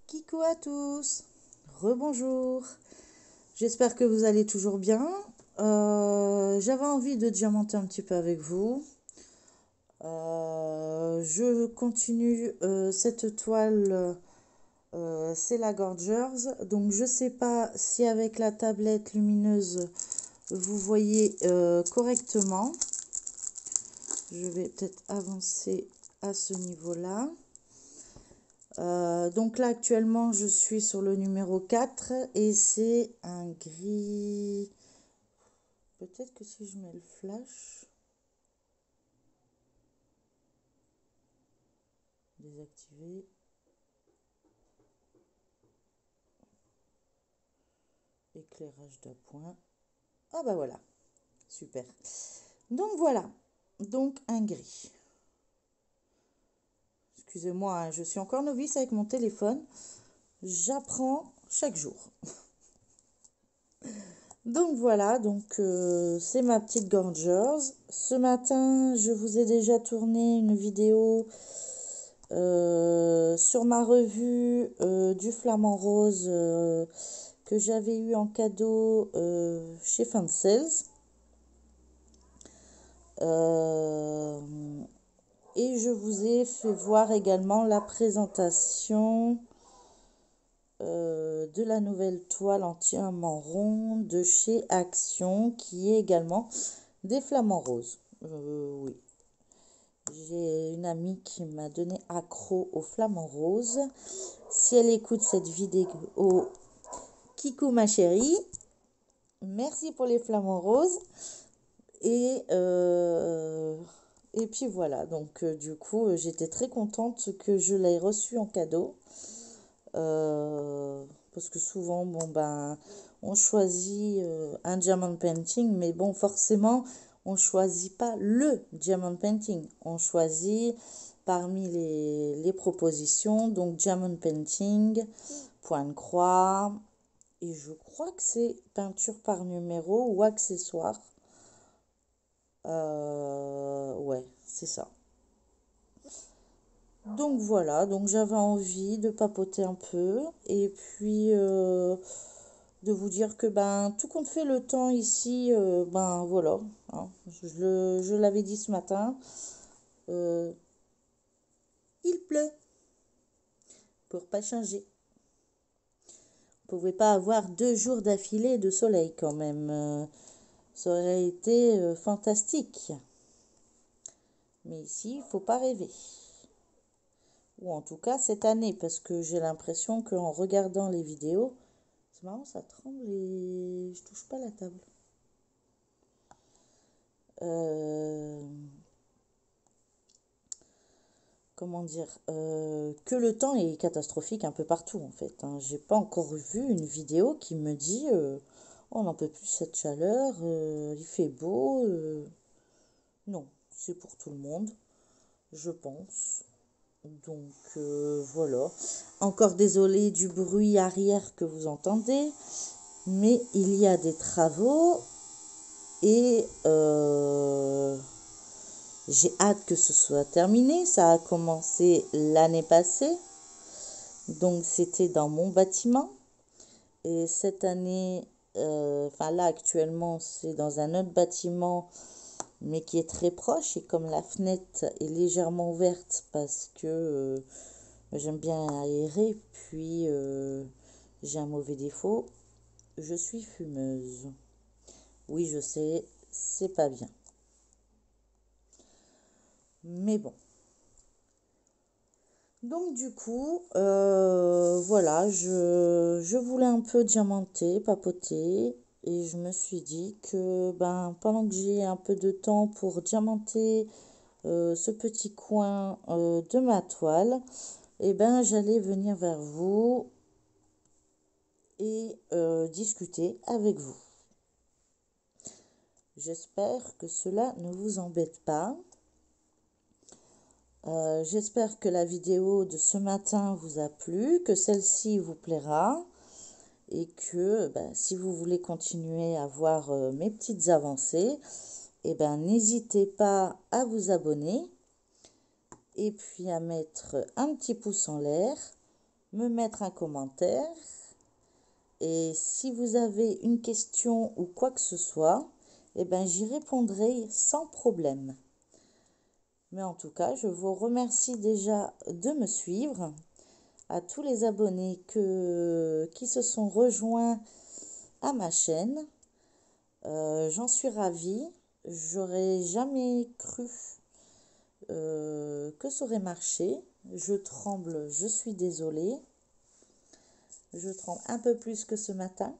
Kikou à tous, rebonjour, j'espère que vous allez toujours bien. J'avais envie de diamanter un petit peu avec vous. Je continue cette toile, c'est la Gorgers. Donc je sais pas si avec la tablette lumineuse vous voyez correctement. Je vais peut-être avancer à ce niveau-là. Donc là actuellement je suis sur le numéro 4 et c'est un gris. Peut-être que si je mets le flash, désactiver. Éclairage d'appoint. Ah bah voilà, super. Donc voilà, donc un gris. Excusez-moi, hein, je suis encore novice avec mon téléphone. J'apprends chaque jour. Donc voilà, c'est ma petite Gorgers. Ce matin, je vous ai déjà tourné une vidéo sur ma revue du Flamant Rose que j'avais eu en cadeau chez Fansales. Et je vous ai fait voir également la présentation de la nouvelle toile entièrement ronde de chez Action qui est également des flamants roses. Oui, j'ai une amie qui m'a donné accro aux flamants roses. Si elle écoute cette vidéo, Kikou ma chérie, merci pour les flamants roses. Et puis voilà, du coup, j'étais très contente que je l'ai reçu en cadeau. Parce que souvent, bon ben, on choisit un diamond painting, mais bon, forcément, on choisit pas le diamond painting. On choisit parmi les propositions, donc diamond painting, point de croix, et je crois que c'est peinture par numéro ou accessoire. Ouais, c'est ça. Donc voilà, donc j'avais envie de papoter un peu et puis de vous dire que ben tout compte fait le temps ici, ben voilà, hein, je l'avais dit ce matin, euh, il pleut pour pas changer. On pouvait pas avoir 2 jours d'affilée de soleil quand même, ça aurait été fantastique. Mais ici, il faut pas rêver. Ou en tout cas cette année, parce que j'ai l'impression qu'en regardant les vidéos, c'est marrant, ça tremble et je touche pas la table. Euh, comment dire, que le temps est catastrophique un peu partout en fait, hein. J'ai pas encore vu une vidéo qui me dit on n'en peut plus cette chaleur, il fait beau. Non, c'est pour tout le monde, je pense. Voilà. Encore désolé du bruit arrière que vous entendez, mais il y a des travaux et j'ai hâte que ce soit terminé. Ça a commencé l'année passée, donc c'était dans mon bâtiment. Et cette année, enfin là actuellement, c'est dans un autre bâtiment, mais qui est très proche. Et comme la fenêtre est légèrement ouverte parce que j'aime bien aérer, puis j'ai un mauvais défaut, je suis fumeuse. Oui, je sais, c'est pas bien. Mais bon. Donc du coup, voilà, je voulais un peu diamanter, papoter, et je me suis dit que ben, pendant que j'ai un peu de temps pour diamanter ce petit coin de ma toile, eh ben, j'allais venir vers vous et discuter avec vous. J'espère que cela ne vous embête pas. J'espère que la vidéo de ce matin vous a plu, que celle-ci vous plaira et que ben, si vous voulez continuer à voir mes petites avancées, eh ben, n'hésitez pas à vous abonner et puis à mettre un petit pouce en l'air me mettre un commentaire. Et si vous avez une question ou quoi que ce soit, eh ben, j'y répondrai sans problème. Mais en tout cas, je vous remercie déjà de me suivre. À tous les abonnés qui se sont rejoints à ma chaîne. J'en suis ravie. J'aurais jamais cru que ça aurait marché. Je tremble, je suis désolée. Je tremble un peu plus que ce matin.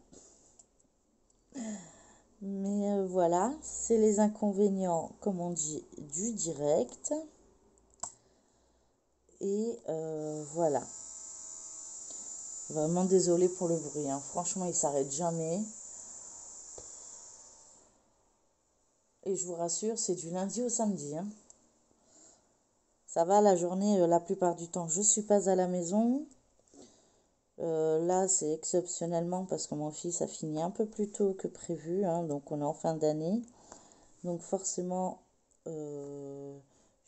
Mais voilà, c'est les inconvénients, comme on dit, du direct. Et voilà. Vraiment désolée pour le bruit, hein. Franchement, il s'arrête jamais. Et je vous rassure, c'est du lundi au samedi, hein. Ça va, la journée, la plupart du temps, je suis pas à la maison. Là, c'est exceptionnellement parce que mon fils a fini un peu plus tôt que prévu, hein, donc on est en fin d'année. Donc forcément, je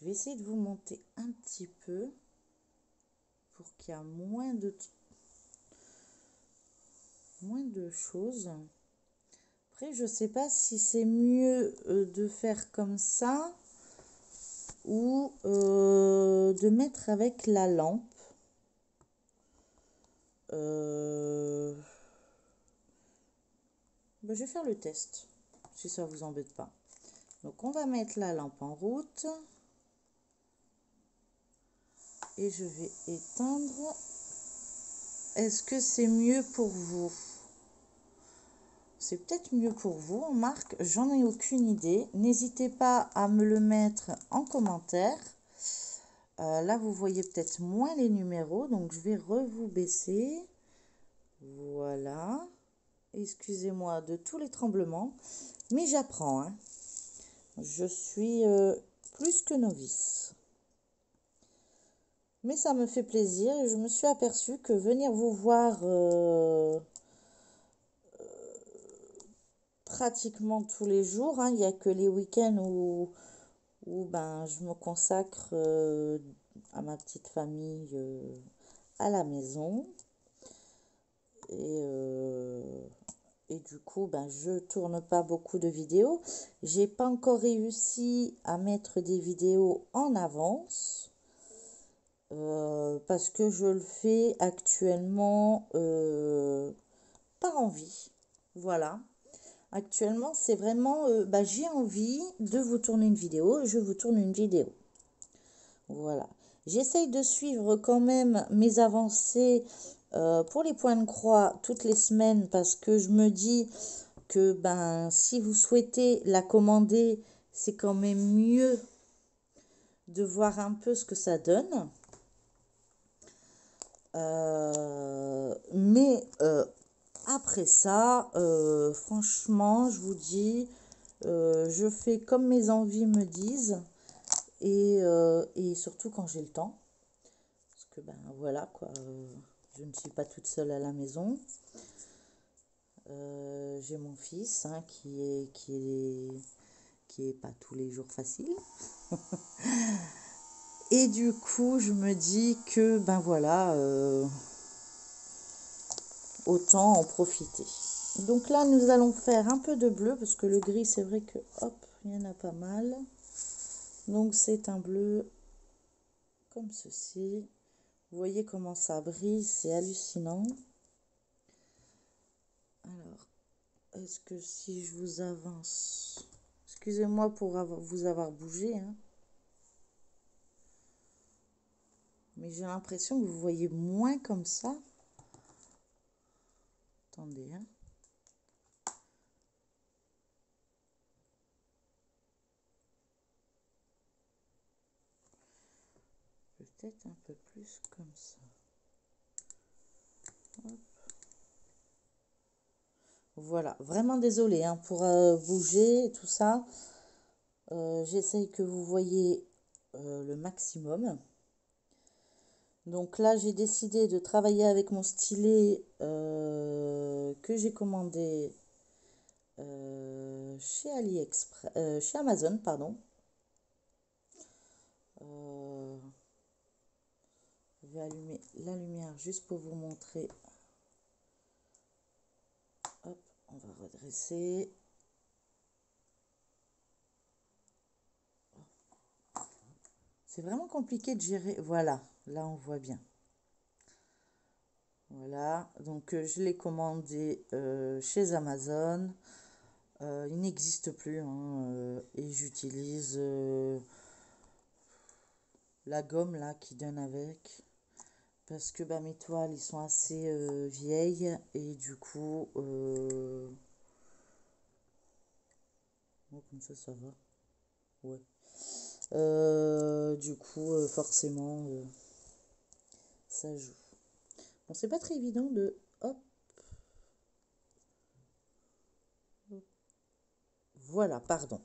vais essayer de vous monter un petit peu pour qu'il y ait moins de choses. Après, je sais pas si c'est mieux de faire comme ça ou de mettre avec la lampe. Ben, je vais faire le test, si ça vous embête pas. Donc, on va mettre la lampe en route. Et je vais éteindre. Est-ce que c'est mieux pour vous? C'est peut-être mieux pour vous, on marque. J'en ai aucune idée. N'hésitez pas à me le mettre en commentaire. Là, vous voyez peut-être moins les numéros. Donc, je vais vous baisser. Voilà. Excusez-moi de tous les tremblements. Mais j'apprends, hein. Je suis plus que novice. Mais ça me fait plaisir et je me suis aperçue que venir vous voir pratiquement tous les jours, hein, il n'y a que les week-ends où ben, je me consacre à ma petite famille à la maison. Et du coup, ben, je tourne pas beaucoup de vidéos. J'ai pas encore réussi à mettre des vidéos en avance. Parce que je le fais actuellement par envie. Voilà. Actuellement, c'est vraiment, bah, j'ai envie de vous tourner une vidéo, je vous tourne une vidéo. Voilà. J'essaye de suivre quand même mes avancées pour les points de croix toutes les semaines parce que je me dis que ben, si vous souhaitez la commander, c'est quand même mieux de voir un peu ce que ça donne. Mais après ça, franchement, je vous dis, je fais comme mes envies me disent et surtout quand j'ai le temps. Parce que ben voilà quoi, je ne suis pas toute seule à la maison. J'ai mon fils hein, qui est pas tous les jours facile. Et du coup, je me dis que ben voilà, autant en profiter. Donc là, nous allons faire un peu de bleu parce que le gris, c'est vrai que hop, il y en a pas mal. Donc c'est un bleu comme ceci. Vous voyez comment ça brille, c'est hallucinant. Alors, est-ce que si je vous avance... Excusez-moi pour vous avoir bougé, hein. Mais j'ai l'impression que vous voyez moins comme ça. Attendez, hein. Peut-être un peu plus comme ça. Hop. Voilà, vraiment désolée hein, pour bouger et tout ça. J'essaye que vous voyez le maximum. Donc là, j'ai décidé de travailler avec mon stylet que j'ai commandé chez AliExpress, chez Amazon, pardon. Je vais allumer la lumière juste pour vous montrer. Hop, on va redresser. C'est vraiment compliqué de gérer. Voilà, là on voit bien. Voilà, donc je l'ai commandé chez Amazon. Il n'existe plus hein, et j'utilise la gomme là qui donne avec. Parce que bah, mes toiles, ils sont assez vieilles et du coup, oh, comme ça va. Ouais. Du coup, forcément, ça joue. Bon, c'est pas très évident de... Hop, voilà, pardon.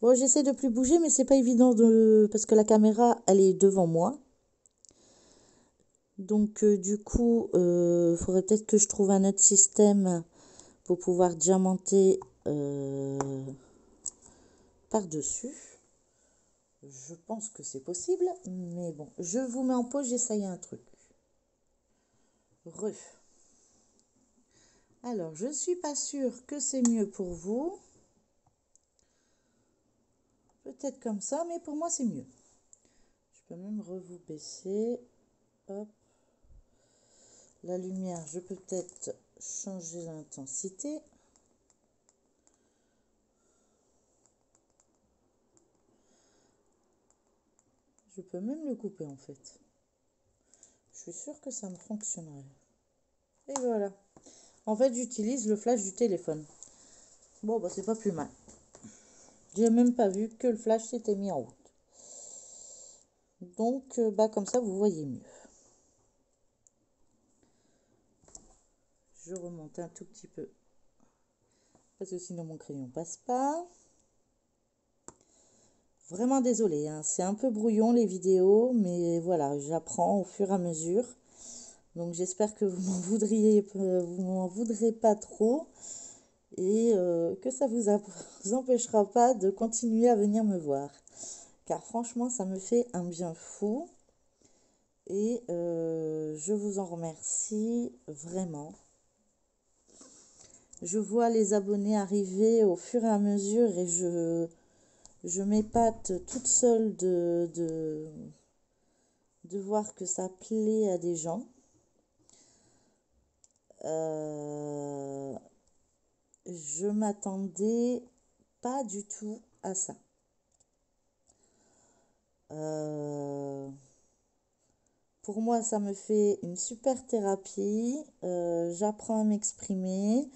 Bon, j'essaie de plus bouger, mais c'est pas évident de... parce que la caméra, elle est devant moi. Donc, du coup, faudrait peut-être que je trouve un autre système pour pouvoir diamanter par-dessus. Je pense que c'est possible, mais bon, je vous mets en pause, j'essaye un truc. Alors, je ne suis pas sûre que c'est mieux pour vous. Peut-être comme ça, mais pour moi, c'est mieux. Je peux même vous baisser. Hop. La lumière, je peux peut-être changer l'intensité. Je peux même le couper en fait. Je suis sûre que ça me fonctionnerait. Et voilà. En fait, j'utilise le flash du téléphone. Bon, bah c'est pas plus mal. J'ai même pas vu que le flash s'était mis en route. Donc, bah comme ça, vous voyez mieux. Je remonte un tout petit peu. Parce que sinon, mon crayon passe pas. Vraiment désolée, hein. C'est un peu brouillon les vidéos, mais voilà, j'apprends au fur et à mesure. Donc j'espère que vous m'en voudrez pas trop et que ça vous empêchera pas de continuer à venir me voir. Car franchement, ça me fait un bien fou et je vous en remercie vraiment. Je vois les abonnés arriver au fur et à mesure et je m'épate toute seule de voir que ça plaît à des gens. Je m'attendais pas du tout à ça. Pour moi, ça me fait une super thérapie. J'apprends à m'exprimer.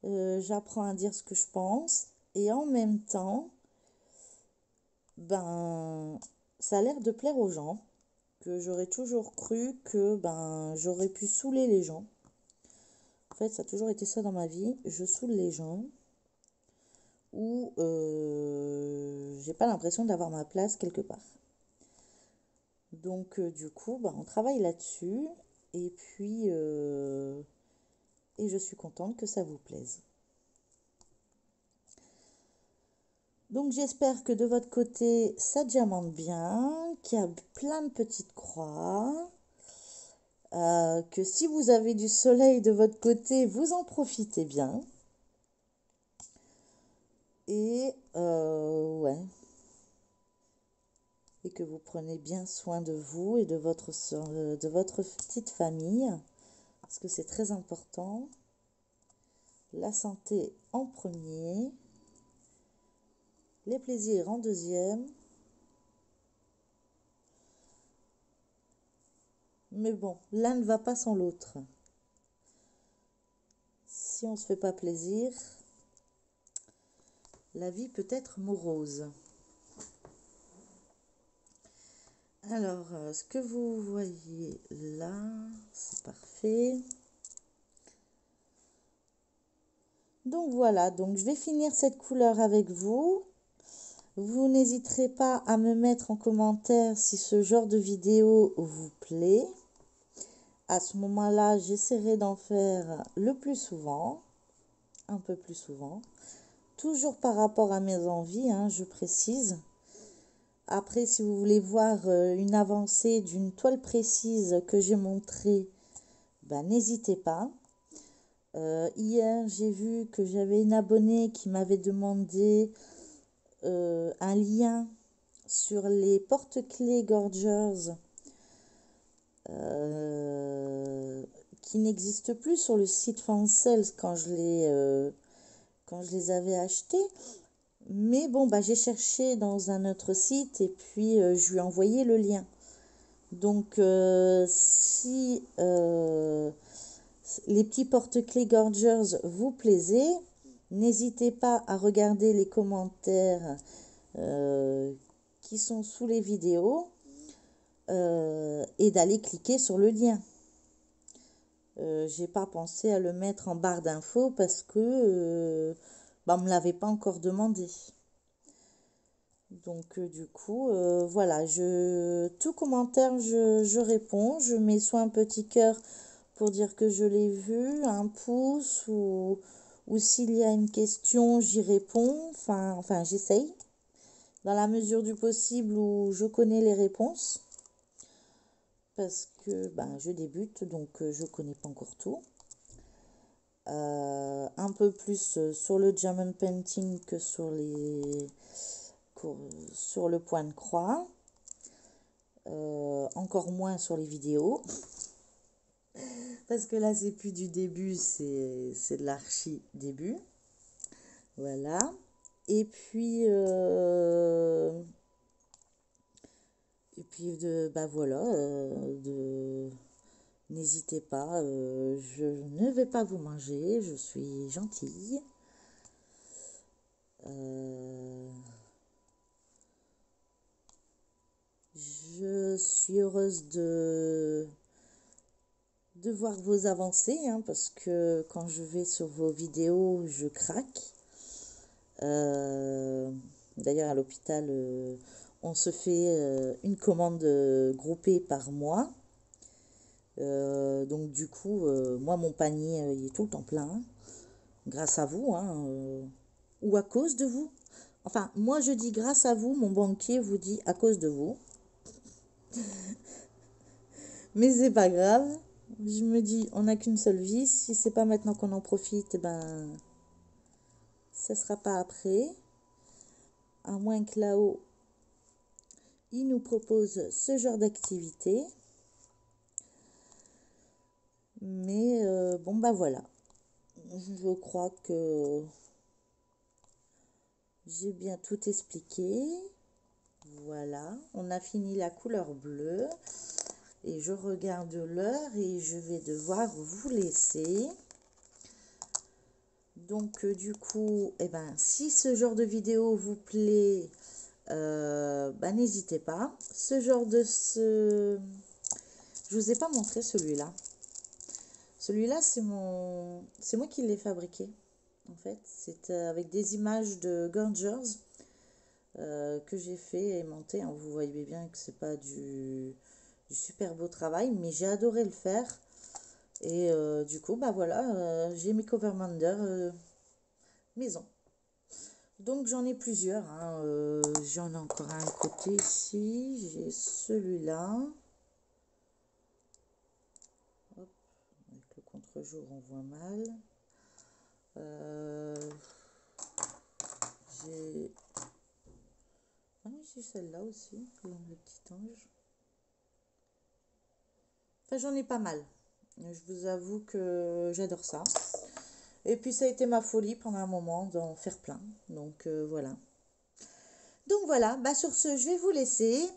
J'apprends à dire ce que je pense. Et en même temps, ben, ça a l'air de plaire aux gens. Que j'aurais toujours cru que ben, j'aurais pu saouler les gens. En fait, ça a toujours été ça dans ma vie. Je saoule les gens. Ou j'ai pas l'impression d'avoir ma place quelque part. Donc du coup, bah, on travaille là-dessus et puis et je suis contente que ça vous plaise. Donc j'espère que de votre côté, ça diamante bien, qu'il y a plein de petites croix, que si vous avez du soleil de votre côté, vous en profitez bien. Et ouais. Et que vous prenez bien soin de vous et de votre petite famille, parce que c'est très important. La santé en premier, les plaisirs en deuxième. Mais bon, l'un ne va pas sans l'autre. Si on ne se fait pas plaisir, la vie peut être morose. Alors, ce que vous voyez là, c'est parfait. Donc voilà, donc je vais finir cette couleur avec vous. Vous n'hésiterez pas à me mettre en commentaire si ce genre de vidéo vous plaît. À ce moment-là, j'essaierai d'en faire le plus souvent, un peu plus souvent. Toujours par rapport à mes envies, hein, je précise. Après, si vous voulez voir une avancée d'une toile précise que j'ai montrée, ben, n'hésitez pas. Hier, j'ai vu que j'avais une abonnée qui m'avait demandé un lien sur les porte-clés Gorgers qui n'existent plus sur le site Fansels quand je les avais achetés. Mais bon, bah, j'ai cherché dans un autre site et puis je lui ai envoyé le lien. Donc, si les petits porte-clés Gorgers vous plaisaient, n'hésitez pas à regarder les commentaires qui sont sous les vidéos et d'aller cliquer sur le lien. J'ai pas pensé à le mettre en barre d'infos parce que bah, on me l'avait pas encore demandé. Donc du coup, voilà, tout commentaire, je réponds. Je mets soit un petit cœur pour dire que je l'ai vu, un pouce, ou s'il y a une question, j'y réponds. Enfin, j'essaye, dans la mesure du possible où je connais les réponses. Parce que ben, je débute, donc je connais pas encore tout. Un peu plus sur le German painting que sur le point de croix. Encore moins sur les vidéos. Parce que là, c'est plus du début, c'est de l'archi début. Voilà. Et puis, bah voilà, n'hésitez pas, je ne vais pas vous manger, je suis gentille. Je suis heureuse de voir vos avancées, hein, parce que quand je vais sur vos vidéos, je craque. D'ailleurs, à l'hôpital, on se fait une commande groupée par mois. Donc du coup, moi, mon panier il est tout le temps plein, grâce à vous, hein, ou à cause de vous. Enfin, moi, je dis grâce à vous, mon banquier vous dit à cause de vous. Mais c'est pas grave. Je me dis, on n'a qu'une seule vie. Si c'est pas maintenant qu'on en profite, ben, ça sera pas après. À moins que là-haut, ils nous proposent ce genre d'activité. Mais bon, bah voilà. Je crois que j'ai bien tout expliqué. Voilà, on a fini la couleur bleue. Et je regarde l'heure et je vais devoir vous laisser. Donc du coup, eh ben, si ce genre de vidéo vous plaît, ben, n'hésitez pas. Je vous ai pas montré celui-là. Celui-là, c'est moi qui l'ai fabriqué. En fait, c'est avec des images de Gorgers que j'ai fait et monté. Hein. Vous voyez bien que c'est pas du super beau travail, mais j'ai adoré le faire. Et du coup, bah voilà, j'ai mis Covermander maison. Donc j'en ai plusieurs. Hein. J'en ai encore un côté ici. J'ai celui-là. Hop, avec le contre-jour, on voit mal. J'ai... Ah oui, j'ai celle-là aussi, le petit ange. Enfin, j'en ai pas mal. Je vous avoue que j'adore ça. Et puis ça a été ma folie pendant un moment d'en faire plein. Donc voilà. Donc voilà, bah sur ce, je vais vous laisser.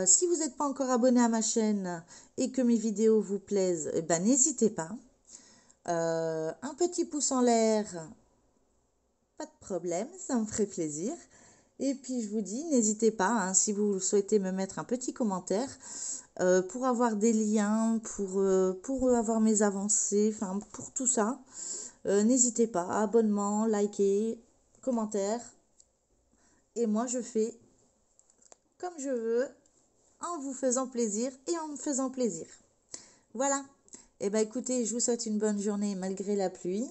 Si vous n'êtes pas encore abonné à ma chaîne et que mes vidéos vous plaisent, eh ben, n'hésitez pas. Un petit pouce en l'air, pas de problème, ça me ferait plaisir. Et puis je vous dis, n'hésitez pas, hein, si vous souhaitez me mettre un petit commentaire pour avoir des liens, pour avoir mes avancées, enfin pour tout ça. N'hésitez pas, abonnement, liker, commentaire. Et moi je fais comme je veux, en vous faisant plaisir et en me faisant plaisir. Voilà. Et ben écoutez, je vous souhaite une bonne journée malgré la pluie.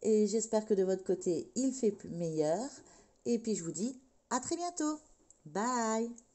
Et j'espère que de votre côté, il fait plus meilleur. Et puis je vous dis à très bientôt. Bye!